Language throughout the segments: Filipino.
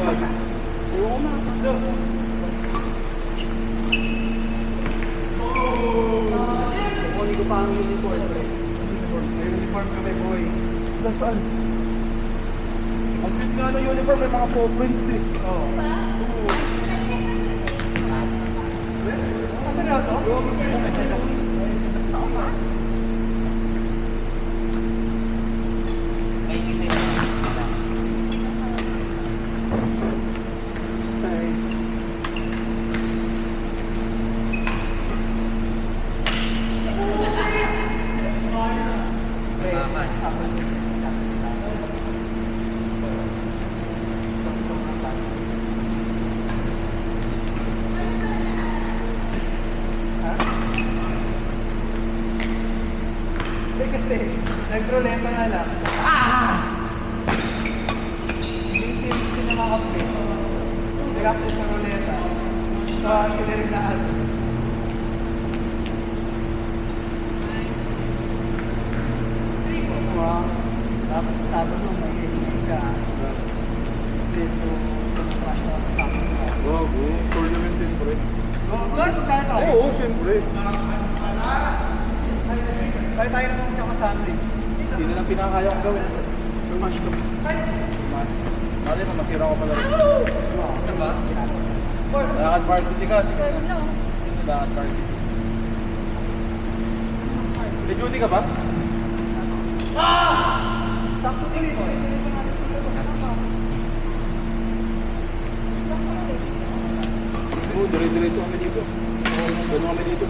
Oo na. Kukunin ko pa ang uniform, pre. May uniform kami, boy. Saan? Ang cute nga ng uniform, may mga paw prints eh. Oo. Seryoso? Kasi, nag-ruleta na lang. Hindi siya nakaka-play. Nag-upload sa ruleta. So, sinirig na ano. Wow. Dapat sa Sabado, may ingay ka. Dito, crash na sa Sabado. Wow, tournament din pre. Guys, tayo. Oo, siyempre. Tayo naman siya kasama eh. Hindi na lang pinakaya kong gawin. Tumash ko. Tumash. Mali mo, masira ko pala rin. Saan ba? Lakad varsity ka. Lakad varsity. May duty ka ba? Sakto din ito eh. Oo, dire-diretso kami dito. Gano'n kami dito.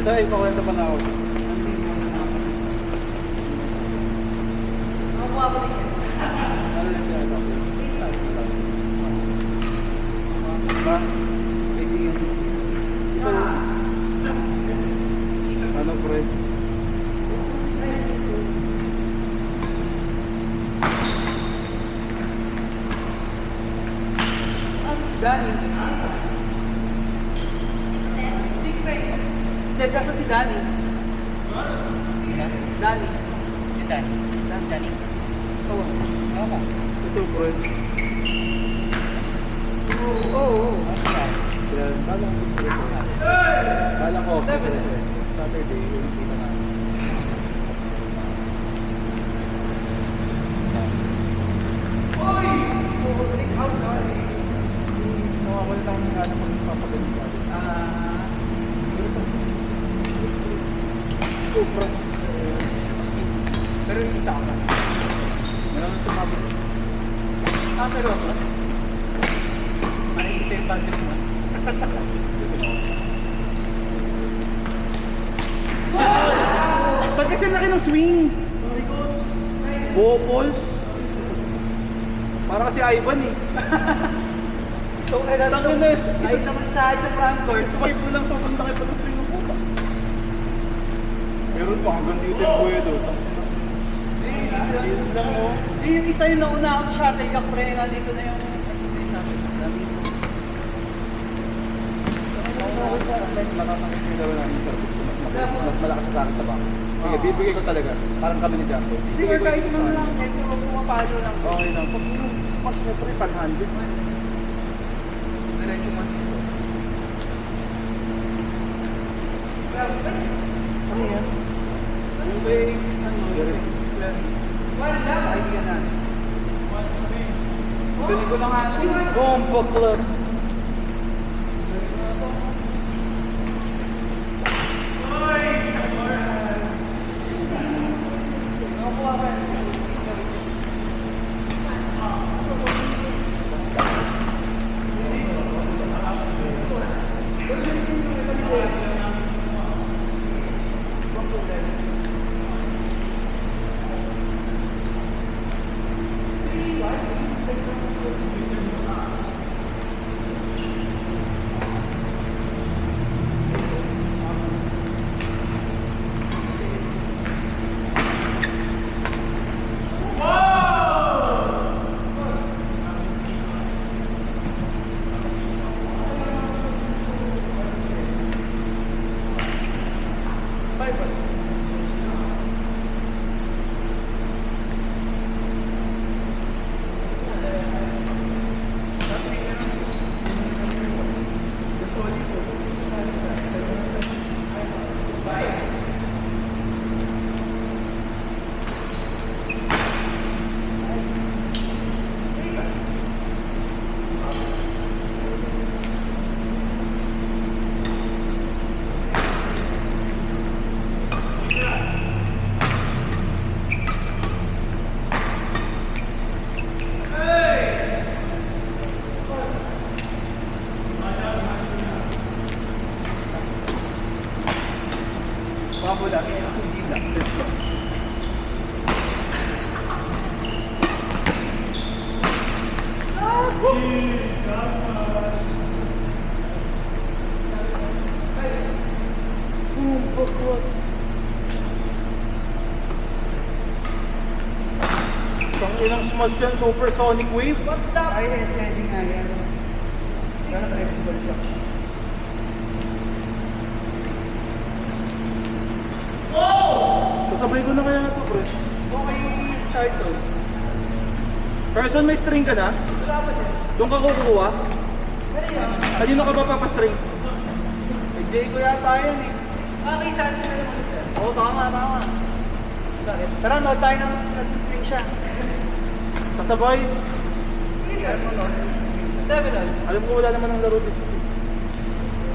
Ito, ipakwento pa na ako. Ano yung pinagawa ko? Diba? Ito. Ano, pre? Danny. Set ka sa si Danny. Danny. Si Danny. Danny. Oo. Oo. Ito, pre. Oo. Yan. Kala ko. Saturday, hindi ka na. Nakakawala tayo ng gano'n kung papagaling ka. Sobra. Pero yung isa ka. Meron na tumabot. Seryoso? Nakikita yung budget mo. Ba't kasi laki ng swing? Bopos. Para kasi Ivan eh. So, kailan Tangin na eh. ay naman sa front court. Swipe mo lang sa laki pa ng swing ng puta. Meron pa hanggang dito yung buhay doon. Yun lang oh. Yung isa yung nauna ako sa shuttle pre, nandito na yung Nakakakita ko namin sa mas malakas sa akin sa bangko. Sige, bibigay ko talaga. Parang kami ni Jacko. Hindi, or kahit man lang, medyo pumapalo lang. Okay lang. Pag yung smash niya pre, 500. Diretso man dito. Ano yan? Ano ba yung, wala lang, kaibigan natin. Galing ko lang ano. Bomba Club. Mabula, G Blast. Isang ilang smash yan, supersonic wave. Ay, heading nga yan. Kaya flexible siya. Kasabay ko na kaya na to, pre. Okay, Charson. Person, may string ka na? Wala pa siya. Doon ka kukuha? Pero yan. Kanino ka ba papastring? Eh, Jay ko yata yan eh. Okay, saan ka na naman sir? Oo, tama. Bakit? Tara, nood tayo ng nagsistring siya. Kasabay? Saan mo nood? 7 on. Alam ko wala naman ang laro dito.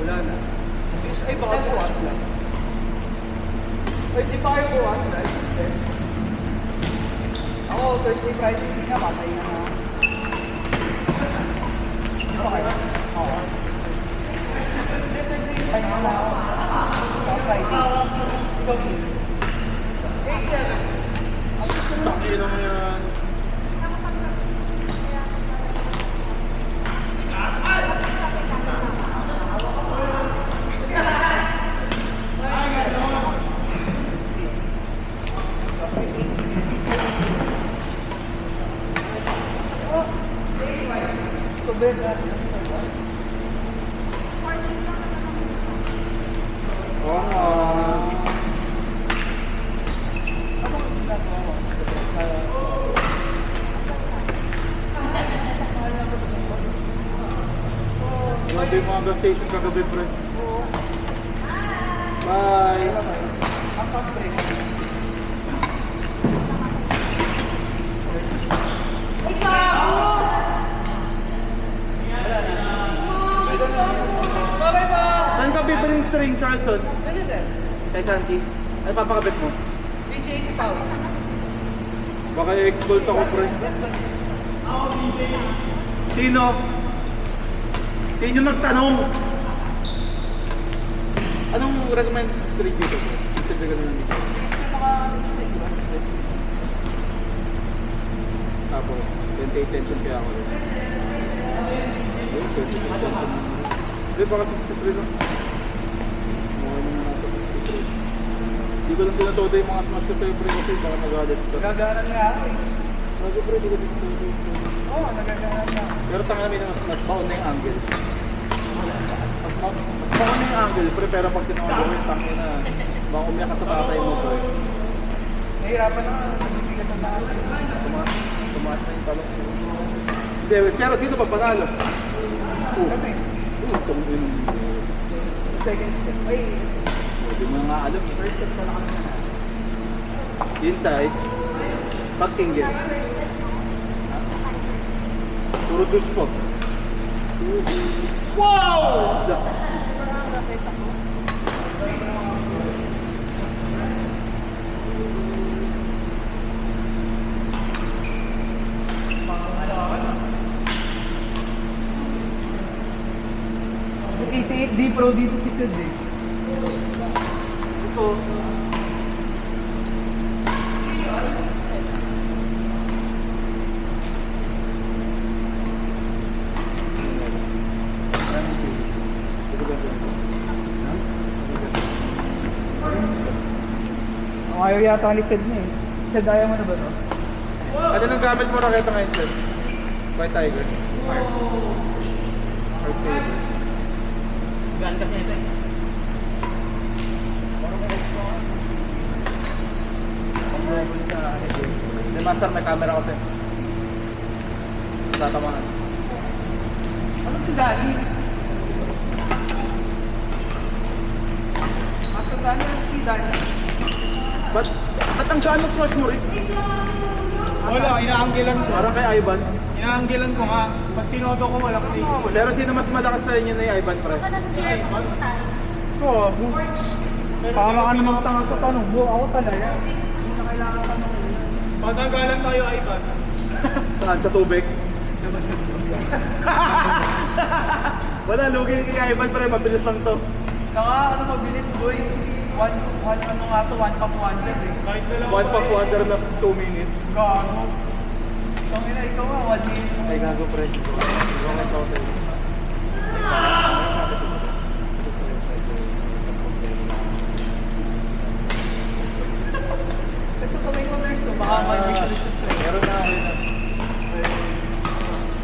Wala na. Ay, baka bukas lang. Ay, di pa kayo bukas lang. Ako, Thursday, Friday, hindi nga, patay na nga. Di pa kayo? Oo. Thursday, Friday na ako. Saka Friday. Ikaw yun. Eh, yan. Taki naman yan. Grabe yung mga gas station kagabi, pre. Bye! Ang fast break. Ay, bago! Bye ba? Saan ka bibiling string, Charleston? Ano sir? Kay Santi. Ano papakabit mo? DJ 80 power. Baka i-exploit ako, pre. Yes, but... Sino? Sino nagtanong? Anong recommend string dito? Siyempre ka naman dito. Tapos, 28 tension kaya ako rin. Ay, 28 tension. Hindi, baka 63 lang. Mukha naman natin 63. Hindi ko lang tinatodo yung mga smash ko sa'yo, pre, kasi baka nagalit ka. Nagagaran nga ako eh. Bago, pre, hindi ko tinatodo. Oo, nagagaran nga. Pero tanga namin na mas baon na yung angle. Mas baon na yung angle, pre, pero pag tinawagawin, tanga na. Baka umiyak ka sa tatay mo, pre. Nahirapan na nga. Nabibigat ang taas. Tumaas na yung talong. Hindi, wait, pero sino ba panalo? Kami. Tungin. Second step. Ay, Hindi mo nga alam. first step na lang kami. Inside, pag single. Puro dus po. Wow! Yung 88D Pro dito si Sid eh. Ito. Ang ayaw yata ni Sid na eh. Sid, ayaw mo na ba to? Ano nang gamit mo raketa ngayon, sir? White Tiger. Hard saber. Gaan kasi ito eh. Pang-robles na head eh. Hindi, master, may camera kasi. Tatamaan. Ano si Danny? Asa Danny ang si Danny? Ba't ang gaano smash mo rin? Wala, inaanggilan ko. Parang kay Ivan. Inaanggilan ko nga. Pag tinodo ko, walang place. Pero sino mas malakas sa inyo na yung Ivan, pre? Baka nasa CR pupunta. Ko, para ka namang tanga sa tanong. Ako talaga. Hindi na kailangan ka naman. Pagkagalan tayo, Ivan. Saan? Sa tubig? Wala, lugi kay Ivan, pre. Mabilis lang to. Saka ano mabilis boy. ano nga to, one pop wonder eh. Kahit na lang One ako, pack eh. wonder na 2 minutes. Gago. Tangina, ikaw nga, 1 minute. Ay, gago, friend. Ikaw nga ito sa'yo. Ito pa may colors, so baka may visual shoot sa'yo. Meron na ako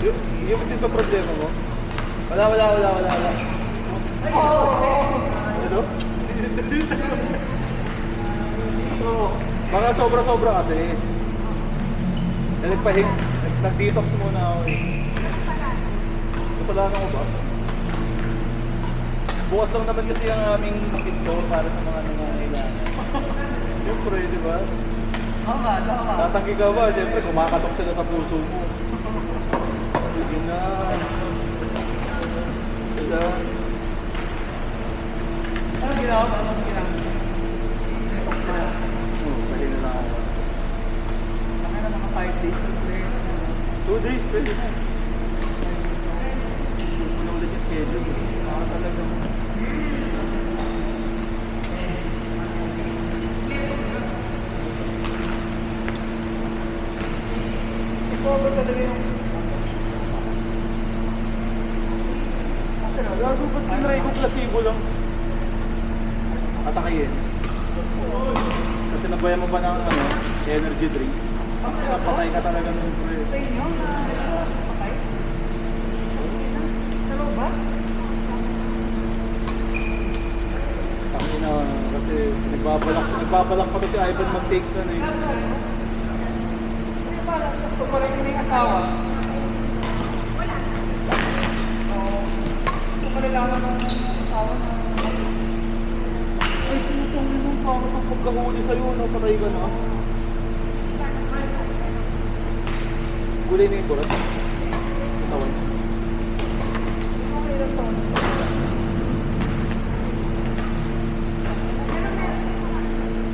yun. Yung dito problema mo? Wala. Ano? Baka sobra-sobra kasi. Nag-detox muna ako eh. Kasalanan ko ba? Bukas lang naman kasi ang aming pinto para sa mga nangangailangan. Siyempre, di ba? Tama. Tatanggi ka ba? Siyempre, kumakatok sila sa puso mo. Hindi na. Diba? Anong ginawa mo? Detox ka na. Pahinga na ako. Tangina, mga 5 days to clear. 2 days, pwede na. Ano ulit yung schedule? Talaga. Ito ba talaga yung... Gago, ba't tinry ko placebo lang? Atakayin. Kasi nabayan mo ba ng energy drink? Kasi napatay ka talaga ng pre. Sa inyo na... Patay? Sa lobas? Tangina, kasi nagbabalak pa to si Ivan mag-take na eh. Hindi ba, gusto pa rin yun yung asawa? Wala. Oo. Gusto pa rin lang ng asawa na... Ay, tinutungin mo pa ako ng pagkahuli sa'yo, napatay ka na. Gulay na yung burat. Katawan. Okay ilang taon?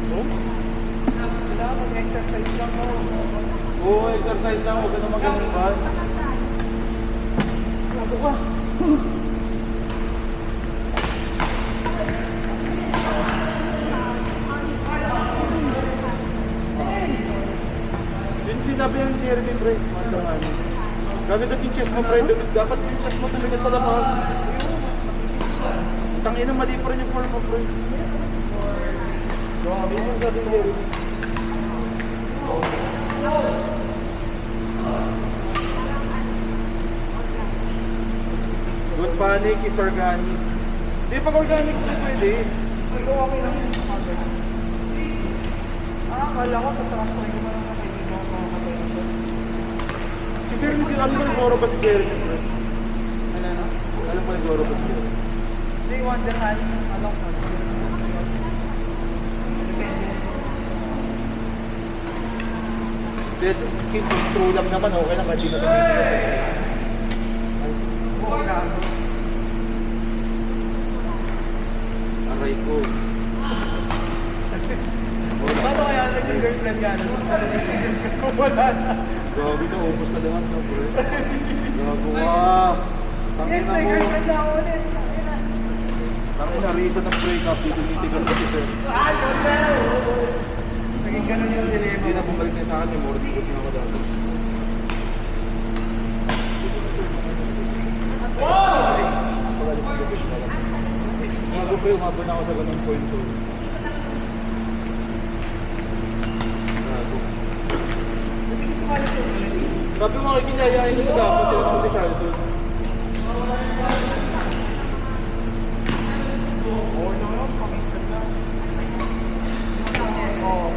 Oh? Kailangan mag-exercise lang mo. Oo, exercise lang. Huwag ka na magaling ba? Gago ka. Yun sinabi ng Jeremy, pre. Mandangan. Gabi dapat yung chest mo, pre. Dapat yung chest mo tumingin sa laman. Tangina, mali pa rin yung form mo, pre. Grabe yung sabi ng Jeremy. Good panic, it's organic. Di pag organic, hindi pwede. Ikaw okay lang yung mother. Akala ko, tatransfer ko na lang sa kaibigan ko makakatay na siya. Si Jeremy, alam mo nagoro ba si Jeremy, pre? Ano na? Alam mo nagoro ba si Jeremy? Hindi, Wonder Hand, alam ko. Dead, true lang naman, okay lang, kasi na tumitigas. Oo, gago. Aray ko. Paano kaya naging girlfriend ka? Tapos pala naisip ko, wala na. Gabi na, ubos na lahat na, bro. Gago ka. Yes, may girlfriend na ako ulit. Tangin na, reason ng breakup, dito nitigas na si sir. Naging ganun yung Hindi dilemma. na bumalik na sa akin, yung moros ko na ako dati. Gago pa yung habang ako sa ganung point to. Gago. Hindi ko sumali sa Philippines. Sabi mo kay kinyayain ko dapat, yun ako si Charleston. Oo, no, no. Pang-instant lang. Oo.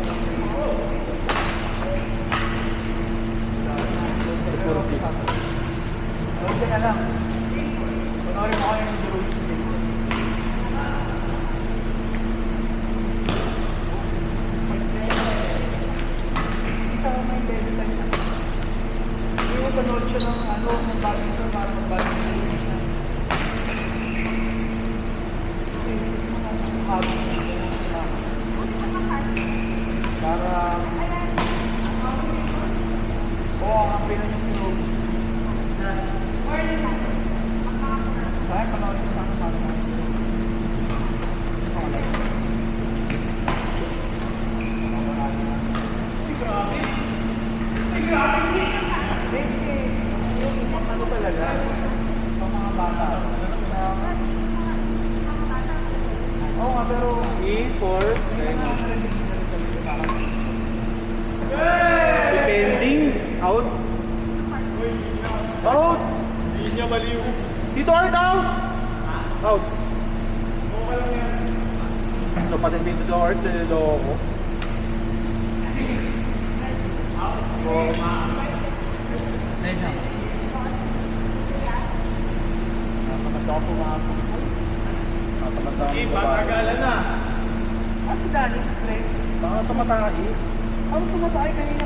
Buti na lang. Panoorin mo kayo ng Jeroen sa Dito. Isa ko may baby time na. Hindi mo panood siya ng ano, ng bagay siya para pero... E4. Ayun na. Si pending. Out. Out. Hindi niya maliw. Dito Art, out. Out. Okay lang yan. Ito pa din dito Art. Nililoko ko. Ayun na. Nakamad ako pumasok. Tatamata Sige, patagalan na. Ah, si Danny, pre. Baka tumatay. Ano tumatay kanina